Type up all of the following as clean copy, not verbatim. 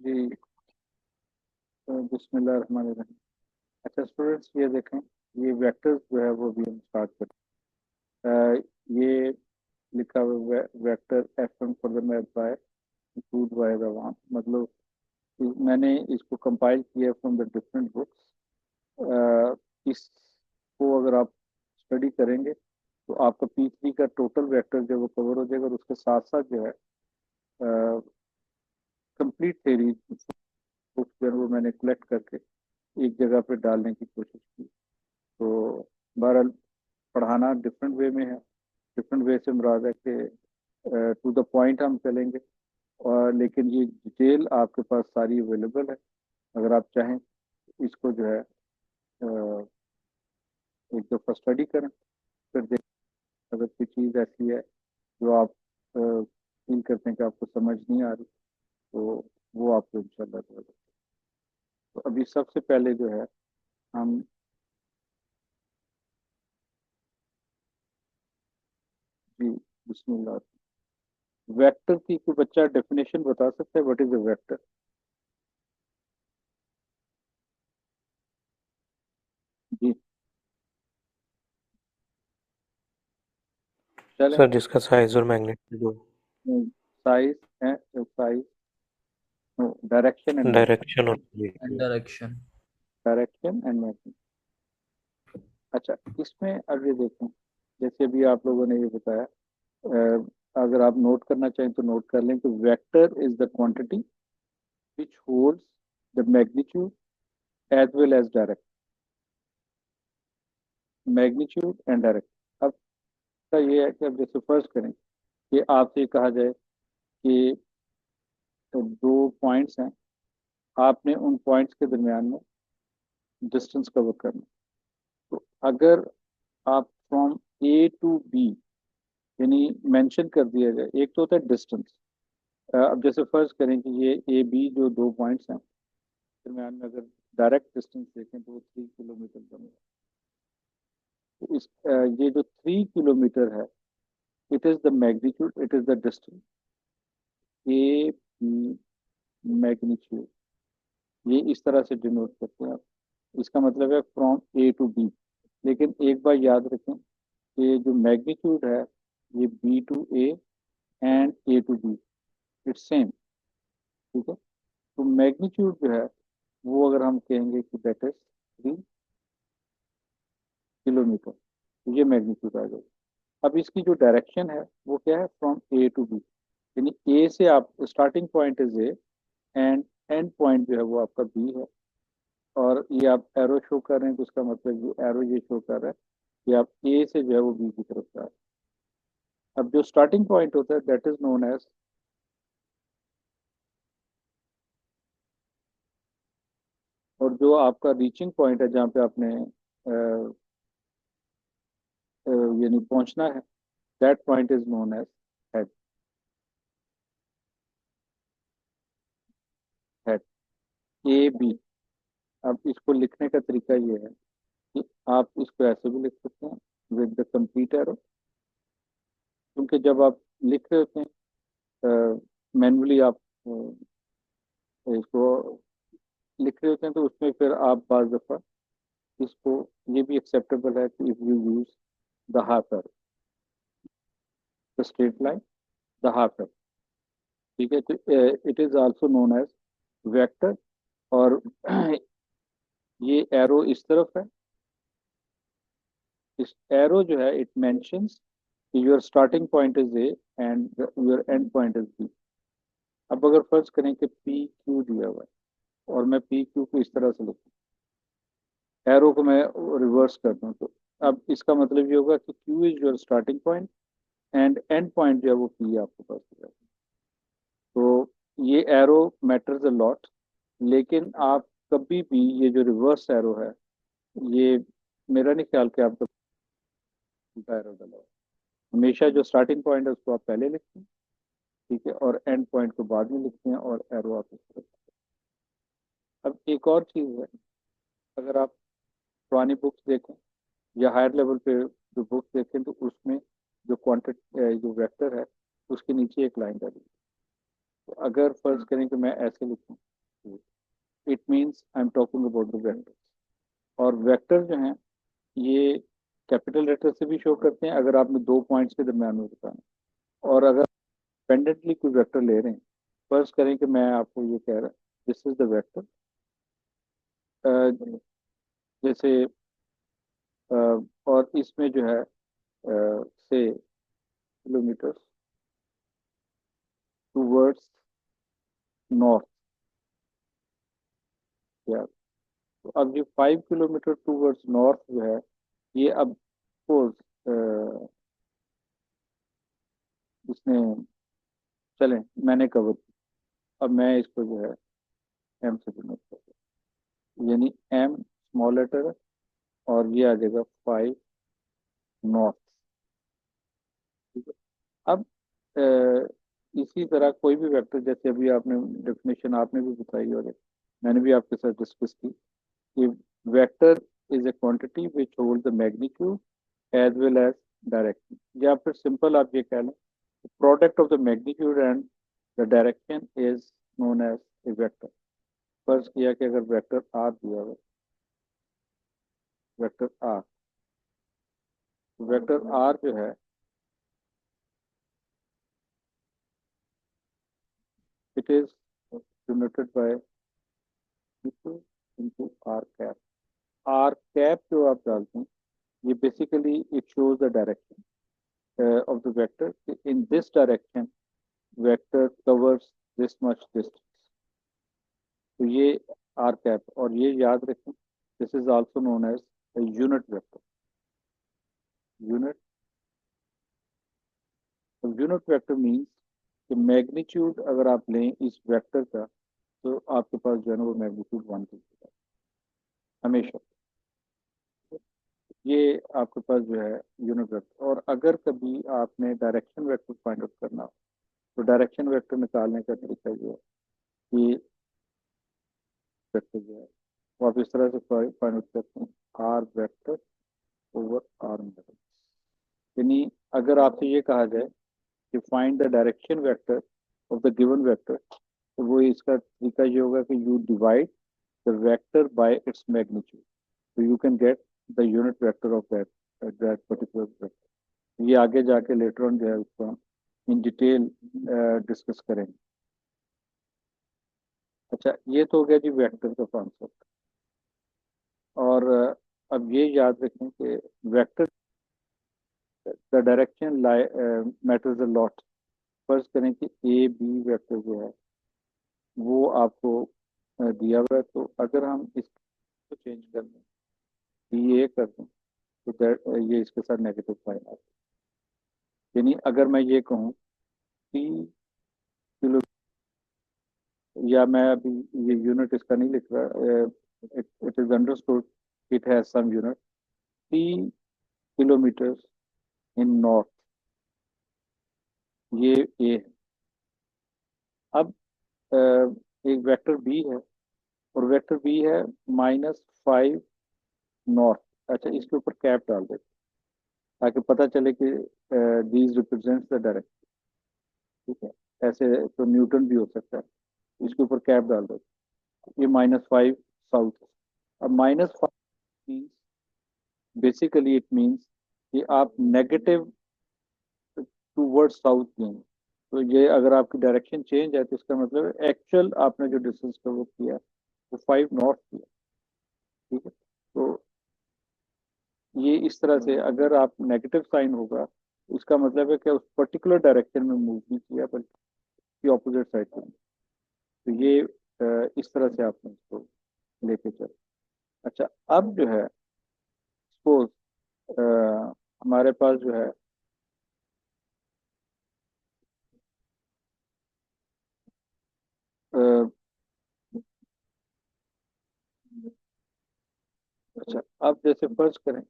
जी। बिस्मिल्लाह रहमान रहीम। अच्छा स्टूडेंट्स, ये देखें, ये वेक्टर्स जो है वो भी हम स्टार्ट करें। ये लिखा हुआ vector F M for the math by include by रवान, मतलब मैंने इसको कंपाइल किया फ्रॉम द डिफरेंट बुक्स। इसको अगर आप स्टडी करेंगे तो आपका P3 का टोटल वेक्टर जो वो कवर हो जाएगा, और उसके साथ साथ जो है कंप्लीट थ्योरी बुक्स जो है वो मैंने कलेक्ट करके एक जगह पे डालने की कोशिश की। तो बहरहाल पढ़ाना डिफरेंट वे में है। डिफरेंट वे से मुराद है कि टू द पॉइंट हम चलेंगे, और लेकिन ये डिटेल आपके पास सारी अवेलेबल है। अगर आप चाहें तो इसको जो है एक दफ़ा स्टडी करें, फिर देखें अगर कोई चीज़ ऐसी है जो आप फील करते हैं कि आपको समझ नहीं आ रही, तो वो आपको इंशाल्लाह जो है। तो अभी सबसे पहले जो है हम, जी, बिस्मिल्लाह। वेक्टर की कोई बच्चा डेफिनेशन बता सकता है? What is a vector? जी, चलें। सर जिसका साइज और मैग्नीट्यूड हो। साइज है, size, direction and magnitude. Direction और and magnitude. direction. Direction and magnitude. अच्छा, इसमें अब ये देखें, जैसे अभी आप लोगों ने ये बताया, अगर आप नोट करना चाहें तो नोट कर लें कि vector is the quantity which holds the magnitude as well as direct, magnitude and direct. अब का ये है कि अब जैसे फर्स्ट करें कि आपसे कहा जाए कि दो पॉइंट्स हैं, आपने उन पॉइंट्स के दरमियान में डिस्टेंस कवर करना। तो अगर आप फ्रॉम ए टू बी, यानी मेंशन कर दिया जाए, एक तो होता है डिस्टेंस। अब जैसे फर्ज करें कि ये ए बी जो दो पॉइंट्स हैं दरमियान में, अगर डायरेक्ट डिस्टेंस देखें तो वो 3 किलोमीटर बनेगा। तो ये जो 3 किलोमीटर है, it is the magnitude, it is the distance A B magnitude. ये इस तरह से डिनोट करते हैं आप। इसका मतलब है फ्रॉम ए टू बी। लेकिन एक बार याद रखें कि जो मैग्नीट्यूड है, ये B to A and A to B, it's same. ठीक है। तो मैग्नीट्यूड जो है वो अगर हम कहेंगे कि दैट इज 3 किलोमीटर, तो ये मैग्नीट्यूड आ जाएगा। अब इसकी जो डायरेक्शन है वो क्या है? फ्रॉम ए टू बी, यानी ए से आप starting point is A and and point जो है वो आपका बी है। और ये आप एरो शो कर रहे हैं, तो उसका मतलब ये एरो ये शो कर रहा है कि आप ए से जो है वो बी की तरफ जा रहे हैं। अब जो स्टार्टिंग पॉइंट होता है दैट इज नोन एज, और जो आपका रीचिंग पॉइंट है जहाँ पे आपने यानी पहुंचना है, that point is known as head. Head A B. अब इसको लिखने का तरीका ये है कि आप इसको ऐसे भी लिख सकते हैं विद द कंप्लीट एरो, क्योंकि जब आप लिख रहे होते हैं मैनुअली, आप इसको लिख रहे होते हैं, तो उसमें फिर आप बाज दफा इसको, ये भी एक्सेप्टेबल है कि if you use the half arrow, the straight line, the half arrow. ठीक है। तो it is also known as vector. और ये एरो इस तरफ है, इस एरो जो है it mentions your starting point is A and your end point is B. अब अगर फर्ज करें कि पी क्यू दिया हुआ है और मैं पी क्यू को इस तरह से लिखूं, एरो को मैं रिवर्स कर दूं, तो अब इसका मतलब ये होगा कि Q is your starting point and and point जो है वो पी आपके पास हो जाएगा। तो ये एरो मैटर्स अ लॉट। लेकिन आप कभी भी ये जो रिवर्स एरो है, ये मेरा नहीं ख्याल कि आप उल्टा एरो डाला हो। हमेशा जो स्टार्टिंग पॉइंट है उसको आप पहले लिखते हैं, ठीक है, और एंड पॉइंट को बाद में लिखते हैं, और एरो आप इस तरह। अब एक और चीज़ है, अगर आप पुरानी बुक्स देखें या हायर लेवल पे जो बुक्स देखें, तो उसमें जो क्वांटिटी जो वेक्टर है उसके नीचे एक लाइन डाली है। तो अगर फर्ज करें कि मैं ऐसे लिखूं it means I am talking about the vector. और वेक्टर जो हैं ये कैपिटल लेटर से भी शो करते हैं अगर आपने दो पॉइंट्स के दरम्यान में बताना। और अगर इंडिपेंडेंटली कोई वेक्टर ले रहे हैं, फर्ज करें कि मैं आपको ये कह रहा दिस इज द वेक्टर, जैसे और इसमें जो है से किलोमीटर टूवर्ड्स नॉर्थ, या तो अब ये 5 किलोमीटर टूवर्ड्स नॉर्थ जो है ये अब सपोज इसने चलें मैंने कवर किया। अब मैं इसको जो है एम से डिनोट कर दूं, यानी एम स्मॉल लेटर है और ये आ जाएगा 5 नॉर्थ। ठीक है। अब इसी तरह कोई भी वेक्टर, जैसे अभी आपने डेफिनेशन आपने भी बताई और मैंने भी आपके साथ डिस्कस की कि vector is a quantity which hold the magnitude as well as direction, या फिर सिंपल आप ये कह लें product of the magnitude and the direction is known as a vector. फर्ज किया कि अगर वेक्टर आर दिया हुआ, वेक्टर आर, वेक्टर आर जो है it is denoted by into R cap. R cap जो आप डालते हैं ये basically it shows the direction of the vector. In this direction, vector covers this much distance. तो ये आर कैप, और ये याद रखें this is also known as unit vector. Unit unit vector means कि मैग्नीट्यूड अगर आप लें इस वेक्टर का तो आपके पास जो है ना वो मैग्नीट्यूड 1 की हमेशा। ये आपके पास जो है यूनिट वेक्टर। और अगर कभी आपने डायरेक्शन वेक्टर फाइंड आउट करना हो तो डायरेक्शन वेक्टर निकालने का तरीका ये है कि वेक्टर जो है वो आप इस तरह से फाइंड आउट करते हैं R vector over R matrix. यानी अगर आपसे ये कहा जाए कि find the direction vector of the given vector, तो वो इसका तरीका ये होगा कि you divide the vector by its magnitude, so you can get the unit vector of that particular vector। ये आगे जाके लेटर ऑन जो है उसको हम इन डिटेल डिस्कस करेंगे। अच्छा, ये तो हो गया जी वेक्टर का कॉन्सेप्ट। और अब ये याद रखें कि vector the direction matters a lot. फर्ज करें कि ए बी वेक्टर जो है वो आपको दिया हुआ है, तो अगर हम इसको चेंज कर दें, बी ए कर दें, तो ये इसके साथ नेगेटिव साइन आता है। यानी अगर मैं ये कहूँ 3 किलो, या मैं अभी ये यूनिट इसका नहीं लिख रहा, it is understood it has some unit 3 kilometre in north, ये ए है। अब एक वेक्टर बी है और वेक्टर बी है -5 नॉर्थ। अच्छा, इसके ऊपर कैप डाल देते ताकि पता चले कि दीज रिप्रेजेंट्स द डायरेक्शन। ठीक है, ऐसे तो न्यूटन भी हो सकता है, इसके ऊपर कैप डाल दो, ये -5 साउथ। अब -5 मीन्स बेसिकली इट मीन्स कि आप नेगेटिव टूवर्ड साउथ जाएंगे। तो ये अगर आपकी डायरेक्शन चेंज है तो इसका मतलब एक्चुअल आपने जो डिस्टेंस कवर किया वो 5 नॉर्थ किया। ठीक है, तो ये इस तरह से अगर आप नेगेटिव साइन होगा तो इसका मतलब है कि उस पर्टिकुलर डायरेक्शन में मूव नहीं किया बल्कि ऑपोजिट साइड में। तो ये इस तरह से आपने इसको लेके चले। अच्छा, अब जो है सपोज हमारे पास जो है अ, अच्छा, अब जैसे फर्ज करें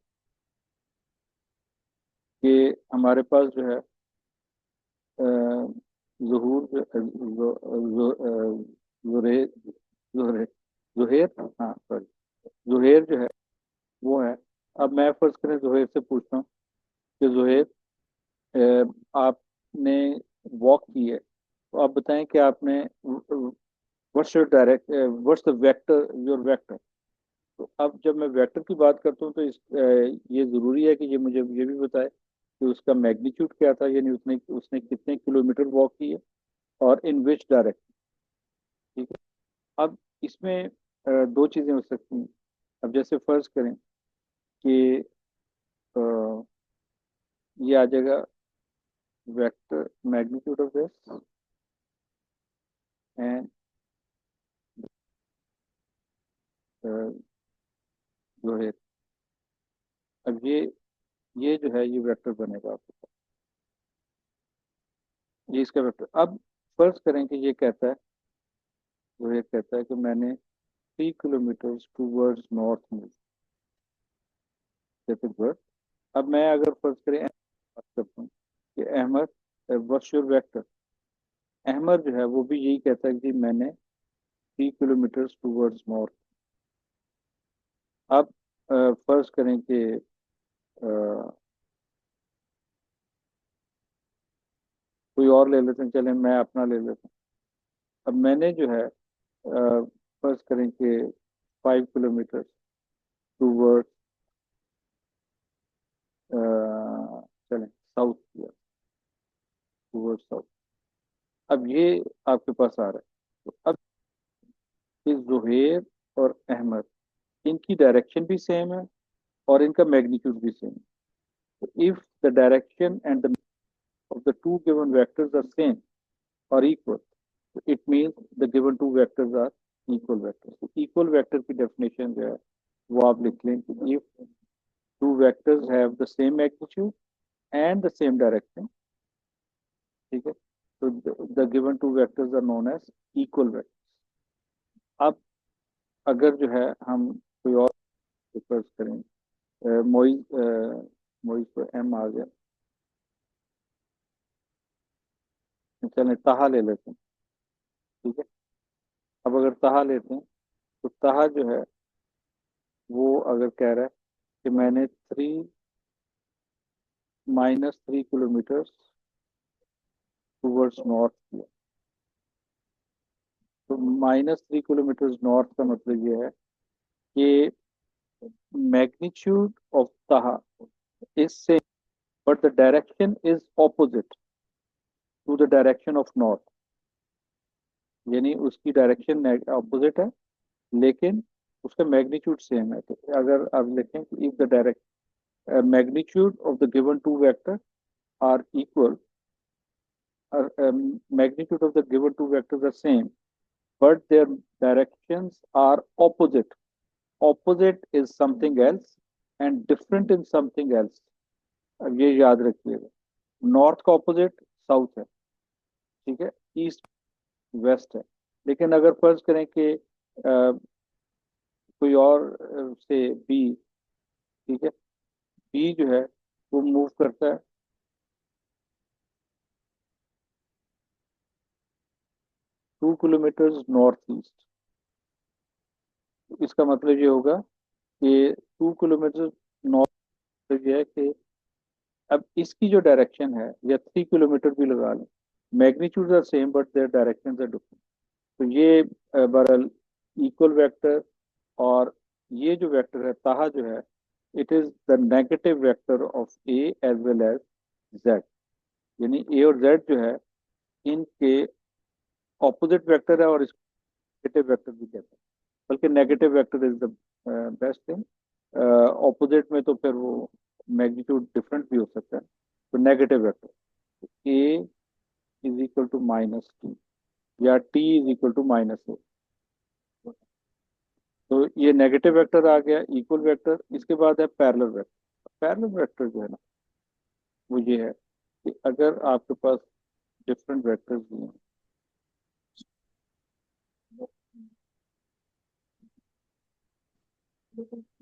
कि हमारे पास जो है अ, ज़हूर जुरेर जुरेर जुहेर, हाँ सॉरी, जुहेर जो है वो है। अब मैं फर्ज करें जुहेर से पूछता हूँ कि जुहेर आपने वॉक की है, तो आप बताएं कि आपने what's what's your direct what's the vector your vector. तो अब जब मैं वेक्टर की बात करता हूँ तो ये जरूरी है कि ये मुझे ये भी बताए कि उसका मैग्नीट्यूड क्या था, यानी उसने उसने कितने किलोमीटर वॉक किए और इन विच डायरेक्शन। ठीक है। अब इसमें दो चीजें हो सकती हैं। अब जैसे फर्ज करें कि अ, ये आ जाएगा vector magnitude of this and जो है, अब ये जो है ये वेक्टर बनेगा आपके पास, ये इसका वेक्टर। अब फर्ज करें कि ये कहता है, जो ये कहता है कि मैंने 3 किलोमीटर टूवर्ड्स नॉर्थ मूव, जैसे वर्ड। अब मैं अगर फर्ज करें बात करता हूँ कि Ahmad what's your vector, Ahmad जो है वो भी यही कहता है कि मैंने 3 किलोमीटर टूवर्ड्स नॉर्थ। अब फर्ज करें कि कोई और ले लेते हैं, चलें मैं अपना ले लेता हूँ। अब मैंने जो है फर्ज करें कि 5 किलोमीटर टूवर्ड चलें साउथ किया, टूवर्ड साउथ। अब ये आपके पास आ रहा है। तो अब ये जुहेर और अहमद, इनकी डायरेक्शन भी सेम है और इनका मैग्नीट्यूड भी सेम है। तो if the direction and the of the two given vectors are same or equal, so it means the given two vectors are equal vectors। तो equal vector की definition जो है वो आप लिख लें कि if two vectors have the same magnitude and the same direction, ठीक है, तो the given two vectors are known as equal vectors। अब अगर जो है हम कोई और फर्ज करें, मोइज को एम आ गया, चलें ताहा ले लेते हैं। ठीक है। अब अगर ताहा लेते हैं तो ताहा जो है वो अगर कह रहा है कि मैंने 3 - 3 किलोमीटर टूवर्ड्स नॉर्थ किया, तो -3 किलोमीटर नॉर्थ का मतलब ये है कि magnitude of Taha is same but the direction is opposite to the direction of north, यानी उसकी डायरेक्शन ऑपोजिट है लेकिन उसका मैग्नीट्यूड सेम है। तो अगर आप लिखें कि if the direct magnitude of the given two vector are equal, magnitude of the given two vectors are same but their directions are opposite, opposite is something else and different in something else। अब ये याद रखिएगा, north का opposite south है, ठीक है, east west है। लेकिन अगर फर्ज करें कि कोई और से बी, ठीक है, बी जो है वो मूव करता है 2 किलोमीटर नॉर्थ ईस्ट, इसका मतलब ये होगा कि 2 किलोमीटर नॉर्थ ये है कि अब इसकी जो डायरेक्शन है या 3 किलोमीटर भी लगा लें, magnitude are same but their direction are different. तो ये बहरहाल इक्वल वेक्टर, और ये जो वेक्टर है ताहा जो है it is the negative vector of A as well as Z, यानी ए और जेड जो है इनके ऑपोजिट वेक्टर है और इसको नेगेटिव वेक्टर भी कहते हैं, बल्कि negative vector is the best thing. Opposite में तो फिर वो मैग्नीट्यूड डिफरेंट भी हो सकता है। तो negative vector A is equal to -2 या टी इज इक्वल टू -4, तो ये नेगेटिव वेक्टर आ गया, इक्वल वेक्टर। इसके बाद है पैरेलल वेक्टर। पैरेलल वेक्टर जो है ना वो ये है कि अगर आपके पास डिफरेंट वेक्टर्स भी हैं,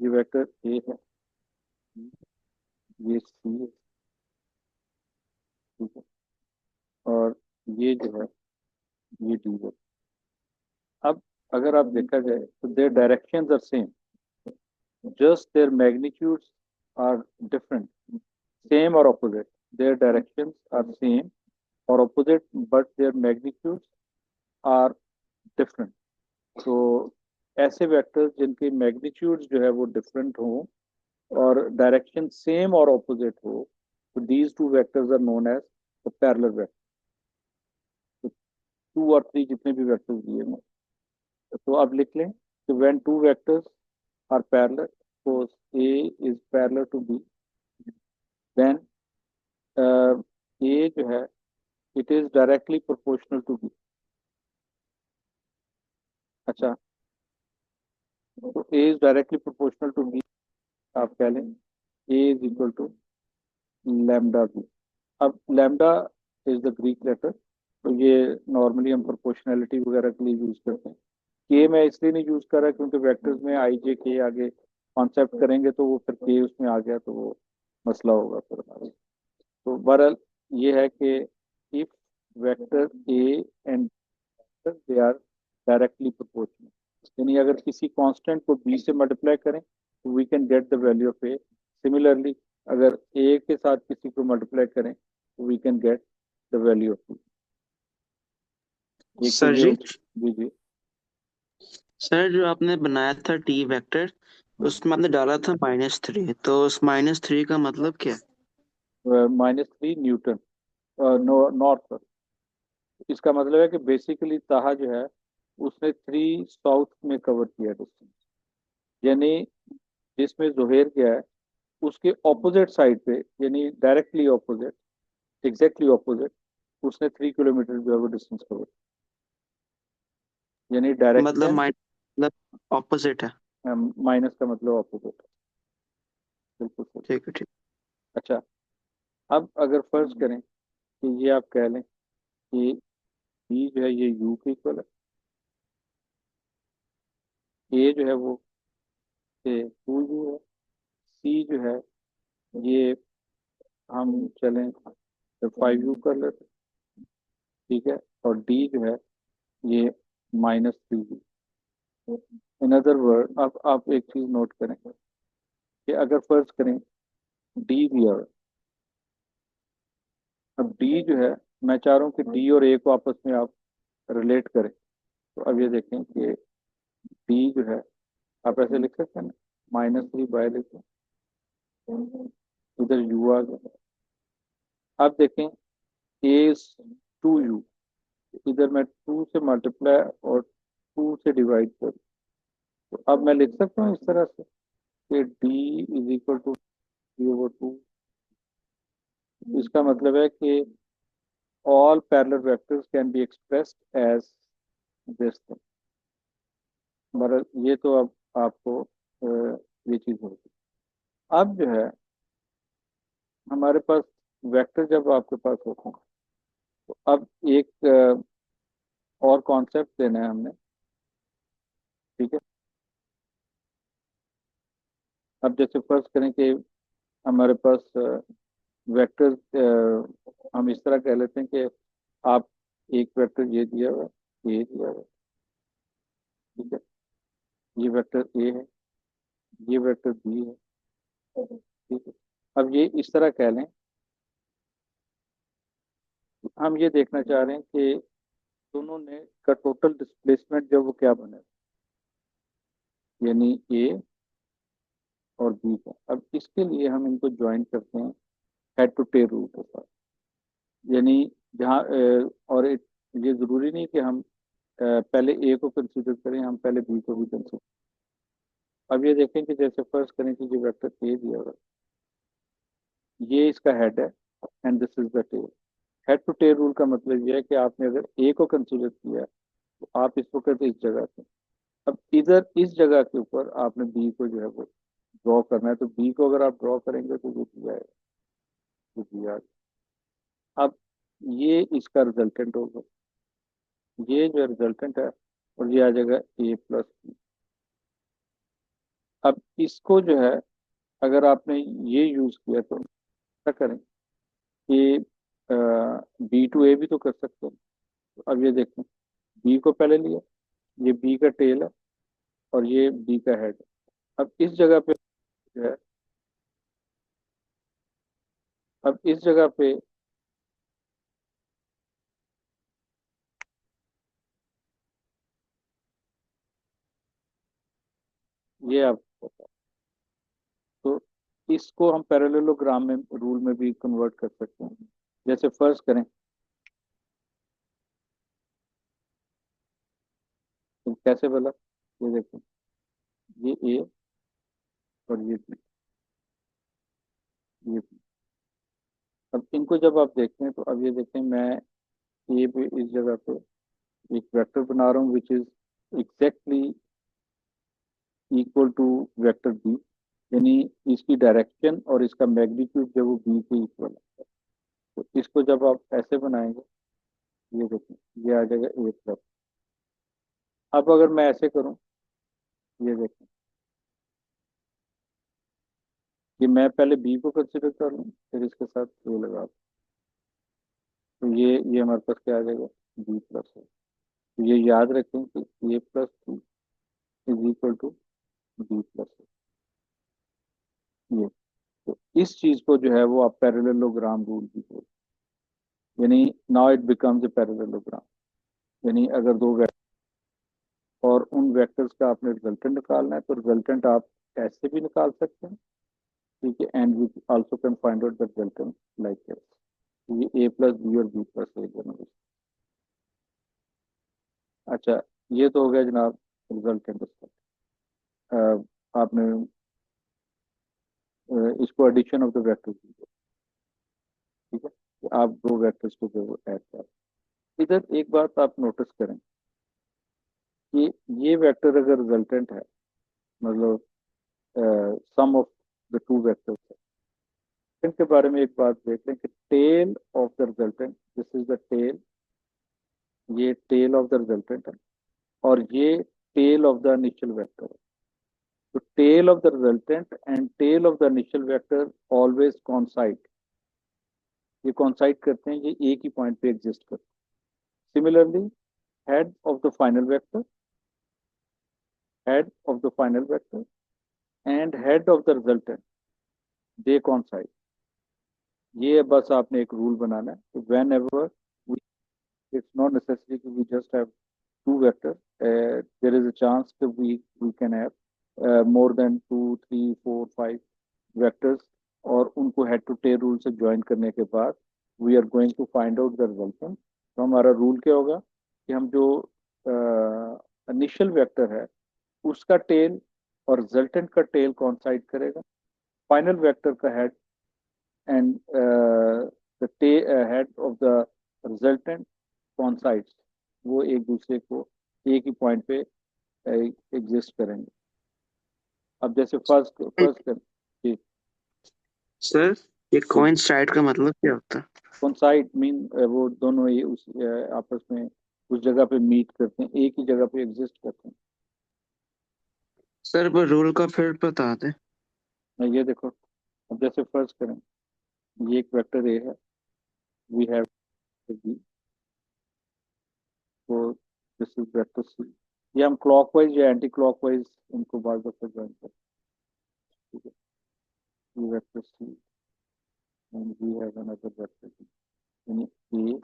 ये वेक्टर ए है, ये सी है, ठीक है, और ये जो है ये डी है। अब अगर आप देखा जाए तो their directions are same, just their magnitudes are different, same or opposite, their directions are same or opposite but their magnitudes are different। तो ऐसे वेक्टर्स जिनके मैग्नीट्यूड्स जो है वो डिफरेंट हो और डायरेक्शन सेम और ऑपोजिट हो, तो these two vectors are known as the parallel vector. तो टू और थ्री जितने भी वेक्टर्स दिए हैं, तो अब लिख लें कि when two vectors are parallel, suppose A is parallel to B, then A जो है it is directly proportional to B. अच्छा, तो A is directly proportional to B, आप कह लें A is equal to lambda B. अब lambda is the Greek letter, तो ये नॉर्मली हम प्रोपोर्शनैलिटी वगैरह के लिए यूज करते हैं। के मैं इसलिए नहीं यूज कर रहा क्योंकि वेक्टर्स में आई जे के आगे कॉन्सेप्ट करेंगे तो वो फिर के उसमें आ गया तो वो मसला होगा फिर हमारे। तो बहरहाल ये है कि if vector A and they are directly proportional, यानी अगर किसी कांस्टेंट को बी से मल्टीप्लाई करें तो we can get the value of A. Similarly अगर ए के साथ किसी को मल्टीप्लाई करें तो we can get the value of B. एक तो सर ये जी, हो। जी जी। सर जो आपने बनाया था टी वेक्टर, उसमें आपने डाला था -3, तो उस -3 का मतलब क्या है? -3 न्यूटन, नॉर्थ। इसका मतलब है कि बेसिकली ताहा जो है उसने थ्री साउथ में कवर किया डिस्टेंस, यानी जिसमें जोहेर गया है उसके ऑपोजिट साइड पे, यानी डायरेक्टली ऑपोजिट, एग्जैक्टली ऑपोजिट, उसने 3 किलोमीटर जो है वो डिस्टेंस कवर, यानी मतलब डायरेक्शन। माइनस मतलब ऑपोजिट है। माइनस का मतलब ऑपोजिट, बिल्कुल सही। ठीक है, ठीक। अच्छा, अब अगर फर्ज करें कि ये आप कह लें कि बी जो है ये यू के इक्वल है, ए जो है वो 2 यू है, सी जो है ये हम चलें तो 5 यू कर लेते हैं, ठीक है, और डी जो है ये -3 यू। इन अदर वर्ड, अब आप एक चीज नोट करें कि अगर फर्ज करें डी दिया हुआ है, अब डी जो है मैं चाह रहा हूँ कि डी और ए को आपस में आप रिलेट करें। तो अब ये देखें कि डी जो है आप ऐसे लिख सकते हैं ना, -3 बाय लिखें, इधर यू आ गया। अब देखें ए 2 यू, इधर मैं 2 से मल्टीप्लाई और 2 से डिवाइड कर, तो अब मैं लिख सकता हूँ इस तरह से कि डी इज इक्वल टू 2। इसका मतलब है कि all parallel vectors can be expressed as this thing। मगर ये तो अब आपको ये चीज होगी। अब जो है हमारे पास वेक्टर जब आपके पास होते हैं तो अब एक और कॉन्सेप्ट देना है हमने, ठीक है। अब जैसे फर्स्ट करें कि हमारे पास वेक्टर्स, हम इस तरह कह लेते हैं कि आप एक वेक्टर ये दिया हुआ है, ये दिया हुआ है, ठीक है, ये वेक्टर ए है, ये वेक्टर बी है, ठीक है। अब ये इस तरह कह लें, हम ये देखना चाह रहे हैं कि दोनों ने का टोटल डिस्प्लेसमेंट जो वो क्या बने, यानी ए और बी का। अब इसके लिए हम इनको ज्वाइन करते हैं हेड टू टेल रूल के साथ, यानी जहाँ ये जरूरी नहीं कि हम पहले ए को कंसीडर करें, हम पहले बी को भी कंसीडर। अब ये देखें कि जैसे फर्स्ट करें कि जो वेक्टर ए दिया हुआ है, ये इसका हेड है and this is the tail. Head to tail rule का मतलब ये है कि आपने अगर ए को कंसीडर किया है तो आप इस वक्त इस जगह पे, अब इधर इस जगह के ऊपर आपने बी को जो है वो ड्रॉ करना है, तो बी को अगर आप ड्रॉ करेंगे तो ये बी आएगा, ये बी आ गया। अब ये इसका रिजल्टेंट होगा, ये जो रिजल्टेंट है, और ये आ जाएगा ए प्लस बी। अब इसको जो है अगर आपने ये यूज किया तो क्या करें कि बी टू ए भी तो कर सकते हैं। तो अब ये देखें, बी को पहले लिया, ये बी का टेल है और ये बी का हेड है। अब इस जगह पे जो है, अब इस जगह पे ये आपको पता है। तो इसको हम पैरेललोग्राम में रूल में भी कन्वर्ट कर सकते हैं। जैसे फर्ज करें, तो कैसे बोला, ये देखो, ये ए और ये बी, ये बी। अब इनको जब आप देखते हैं तो अब ये देखें, मैं ए पे इस जगह पे एक वेक्टर बना रहा हूँ which is exactly equal to vector B, यानी इसकी डायरेक्शन और इसका मैग्नीट्यूड जो वो बी के इक्वल है। तो इसको जब आप ऐसे बनाएंगे, ये देखें, ये आ जाएगा ए प्लस। अब अगर मैं ऐसे करूं, ये देखें कि मैं पहले बी को कंसिडर कर लूं, फिर इसके साथ ए लगा दूं, तो ये हमारे पास क्या आ जाएगा, बी प्लस है। तो ये याद रखें कि A plus B is equal to B plus ये। तो इस चीज को जो है वो आप पैरेललोग्राम रूल की बोलते हैं। यानी now it becomes a parallelogram. यानी अगर दो वेक्टर और उन वेक्टर्स का आपने रिजल्टेंट निकालना है, तो रिजल्टेंट आप ऐसे भी निकाल सकते हैं, ठीक है, and we also can find out the resultant like this. ये ए प्लस बी और बी प्लस ए दोनों। अच्छा, ये तो हो गया जनाब रिजल्टेंट इसका। आपने इसको एडिशन ऑफ द वेक्टर्स, ठीक है, कि आप दो वेक्टर्स को जो ऐड कर। इधर एक बात आप नोटिस करें कि ये वेक्टर अगर रिजल्टेंट है, मतलब sum of the two vectors है, इनके बारे में एक बात देख लें कि tail of the resultant, this is the tail, ये टेल ऑफ द रिजल्टेंट है, और ये tail of the initial vector है। तो tail of the resultant and tail of the initial vector always coincide, ये कॉन्साइड करते हैं, ये एक ही पॉइंट पे एग्जिस्ट करते हैं। Similarly head of the final vector, head of the final vector and head of the resultant, दे कॉन्साइड। ये बस आपने एक रूल बनाना है, when ever, it's not necessary that we just have two vectors. There is a chance that we can have more than two, three, four, five vectors, और उनको head to tail rule से join करने के बाद we are going to find out the resultant. तो हमारा rule क्या होगा कि हम जो इनिशियल वेक्टर है उसका टेल और रिजल्टेंट का टेल कॉन्साइड करेगा, फाइनल वेक्टर का head and the head of the resultant coincides, वो एक दूसरे को एक ही पॉइंट पे एग्जिस्ट करेंगे। अब जैसे फर्स्ट फर्स्ट कर जी, सर ये जी, कोइंसाइड का मतलब क्या होता है? कॉन्साइड मीन वो दोनों ये उस आपस में उस जगह पे मीट करते हैं, एक ही जगह पे एग्जिस्ट करते हैं। सर वो रूल का फिर बता दें। ये देखो, अब जैसे फर्स्ट करें, ये एक वेक्टर ए है, वी हैव बी, तो दिस इज वेक्टर सी। ये हम क्लॉकवाइज या एंटी क्लॉकवाइज इनको बार बार ज्वाइन करते हैं, ठीक है, vector C and we have another vector B, यानी A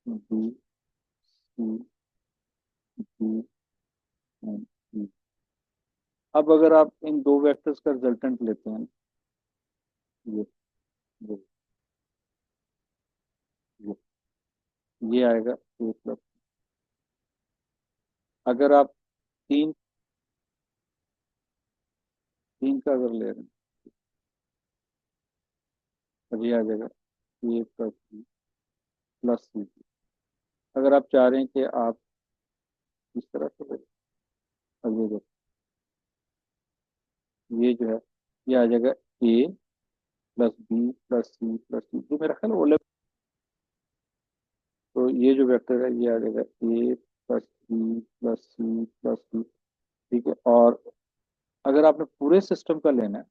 B C B and E. अब अगर आप इन दो वेक्टर्स का रिजल्टेंट लेते हैं, ये ये ये आएगा ए प्लस। अगर आप तीन तीन का अगर ले रहे हैं, तो ये आ जाएगा ए प्लस बी प्लस सी। अगर आप चाह रहे हैं कि आप इस तरह से ले, अब ये देखो, ये जो है ये आ जाएगा A plus B plus C plus C, जो मेरा ख्याल ओले। तो ये जो वेक्टर है ये आ जाएगा A plus B plus C plus C, ठीक है। और अगर आपने पूरे सिस्टम का लेना है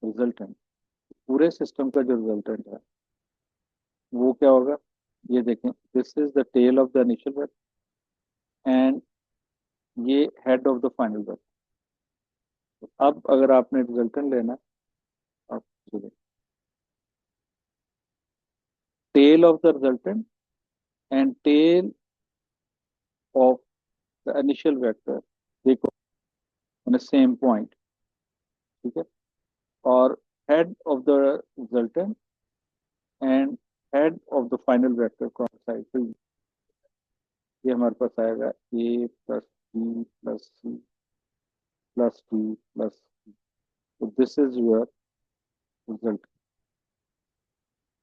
रिजल्टेंट, पूरे सिस्टम का जो रिजल्टेंट है वो क्या होगा, ये देखें, this is the tail of the initial vector and ये head of the final vector. अब अगर आपने रिजल्टेंट लेना है, आप tail of the resultant and tail of the initial vector, देखो, on the same point, ठीक है, और head of the resultant and head of the final vector कौन सा है, तो ये हमारे पास आएगा A plus B plus C plus D plus, तो दिस इज योर रिजल्ट।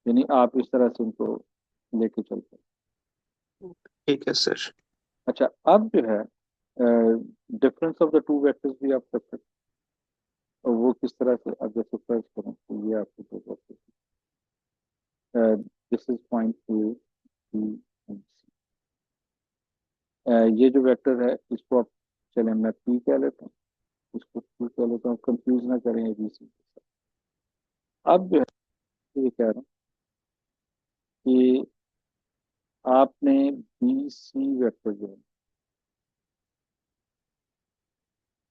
यानी आप इस तरह से इनको लेके चलते हैं। ठीक है सर। अच्छा, अब जो है difference of the two vectors भी आप कर सकते हैं, और वो किस तरह से, अब जैसे फर्ज करें तो ये आपके दो vectors, this is point A B and C. ये जो वेक्टर है इसको आप, चले मैं पी कह लेता हूँ, इसको क्यू कह लेता हूँ, कंफ्यूज ना करें ए बी सी के साथ। अब जो है ये कह रहा हूँ कि आपने बी सी वेक्टर जो है,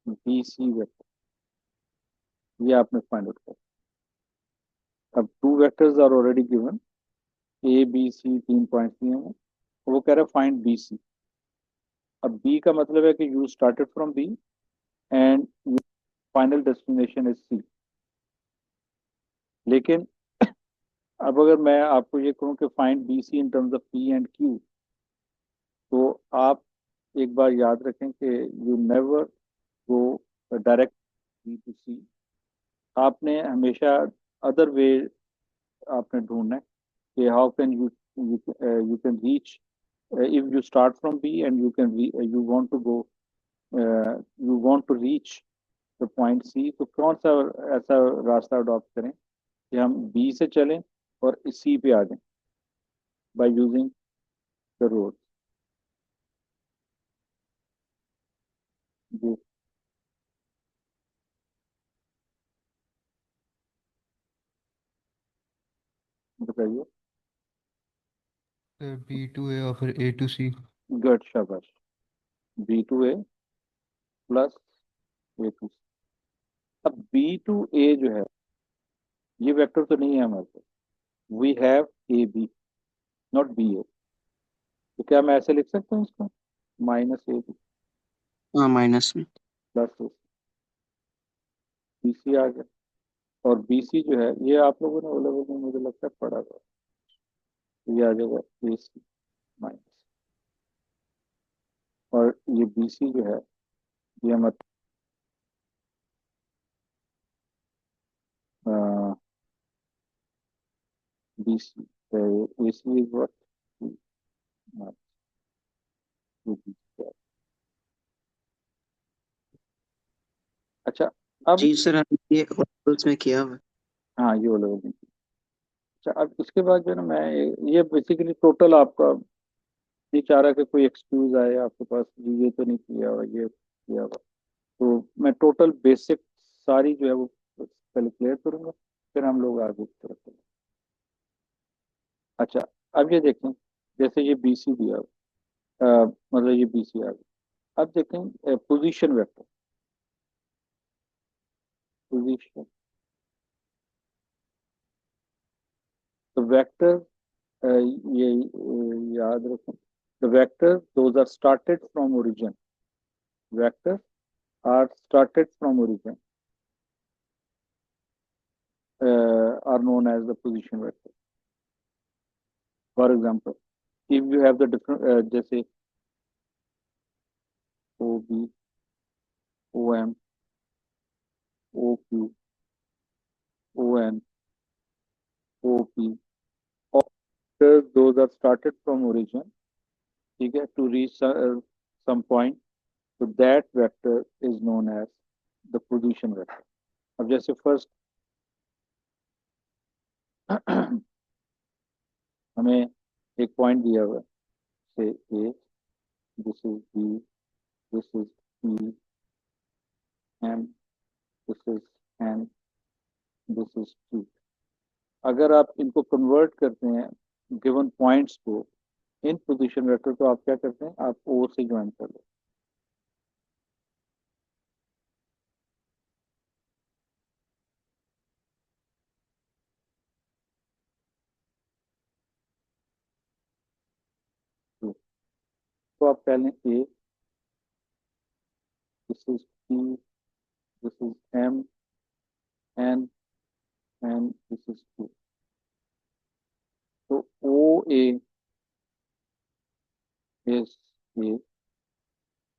बी सी वेक्टर ये आपने फाइंड आउट कर। अब two vectors are already given, A B C, तीन पॉइंट्स दिए हैं, वो कह रहा है फाइंड बी सी। अब बी का मतलब है कि you started from B and final destination is C. लेकिन अब अगर मैं आपको ये कहूँ कि find B C in terms of P and Q, तो आप एक बार याद रखें कि you never go direct B to C, आपने हमेशा अदर वे आपने ढूंढना है कि how can you can reach, if you start from B and you want to go, you want to reach the point C, तो कौन सा ऐसा रास्ता अडॉप्ट करें कि हम B से चलें और C पे आ जाएं by using the road। जी बताइए। B2A और फिर A to C। गुड, शाबाश। B2A plus A2C। अब B2A जो है ये वेक्टर तो नहीं है हमारे पास, we have AB not BA, तो क्या मैं ऐसे लिख सकता हूँ इसको, माइनस AB हाँ माइनस में। प्लस BC आ गया। और BC जो है ये आप लोगों ने ओ लेवल में मुझे लगता है पढ़ा था, तो ये आ जाएगा AC माइनस, और ये BC जो है ये हमारा BC, AC इज व्हाट, अच्छा अब, जी सर, हमने ये ऑर्डर्स में किया हुआ है। हाँ ये ओ लेवल में। अच्छा अब इसके बाद जो है ना, मैं ये बेसिकली टोटल आपका नहीं चाह रहा कि कोई एक्सक्यूज आए आपके पास, ये तो नहीं किया हुआ ये किया हुआ, तो मैं टोटल बेसिक सारी जो है वो पहले क्लियर करूंगा, फिर हम लोग आगे की तरफ चलेंगे। अच्छा, अब ये देखें, जैसे ये BC दिया मतलब ये BC आ गया। अब देखें पोजीशन वेक्टर, पोजीशन, तो वेक्टर, ये याद रखें, the vector those are started from origin, vector are started from origin are known as the position vector। For example, if you have the different जैसे OB, OM, OQ, ON, OP, all those are started from origin, ठीक है, to reach some point, so that vector is known as the position vector। अब जैसे first हमें एक point दिया हुआ है, से A, this is B, this is E, M, this is N, this is Q। अगर आप इनको कन्वर्ट करते हैं गिवन पॉइंट्स को इन पोजीशन वेक्टर, तो आप क्या करते हैं, आप ओ से ज्वाइन कर लेते हैं, तो आप कह लें A, this is P, this is M, minus two. तो ओ ए इज ए